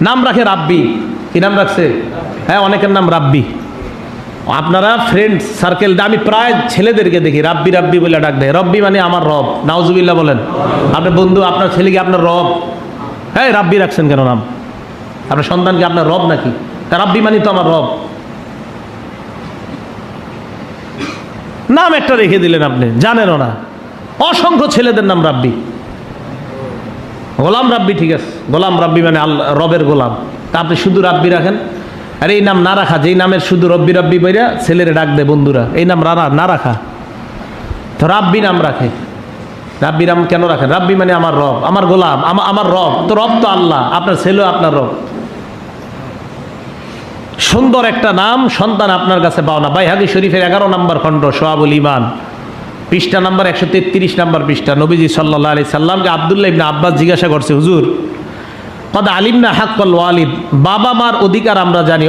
নাম রাখে রাব্বি। কি নাম রাখছে? হ্যাঁ, অনেকের নাম রাব্বি। আপনারা ফ্রেন্ড সার্কেল, আমি প্রায় ছেলেদেরকে দেখি রাব্বি রাব্বি বলে ডাক দেয়। রব্বি মানে আমার রব। নাউজুবিল্লাহ বলেন। আপনার বন্ধু, আপনার ছেলেকে আপনার রব, হ্যাঁ রাব্বি রাখছেন কেন নাম? আপনার সন্তানকে আপনার রব নাকি? তা রাব্বি মানে তো আমার রব। নাম একটা রেখে দিলেন, আপনি জানেনও না। অসংখ্য ছেলেদের নাম রাব্বি। গোলাম রাব্বি, ঠিক আছে, গোলাম রাব্বি মানে আল্লাহ রবের গোলাম। তা আপনি শুধু রাব্বি রাখেন। আর এই নাম না রাখা, যেই নামের শুধু রব্বি রব্বি বইরা ছেলেরে ডাক দেয় বন্ধুরা, এই নাম না রাখা। তো রাব্বি নাম রাখে। রাব্বি নাম কেন রাখেন? রাব্বি মানে আমার রব, আমার গোলাম, আমার রব। তো রব তো আল্লাহ, আপনার ছেলেও আপনার রব। সুন্দর একটা নাম সন্তান আপনার কাছে পাওনা। বাইহাকী শরীফের 11 নম্বর খণ্ড, শোয়াবুল ঈমান, পৃষ্ঠা নাম্বার 133 নম্বর পৃষ্ঠা। নবীজি সাল্লাল্লাহু আলাইহি সাল্লামকে আব্দুল্লাহ ইবনে আব্বাস জিজ্ঞাসা করছে, হুজুর কদ আলিমনা হাক্কাল ওয়ালিদ, বাবা মার অধিকার আমরা জানি।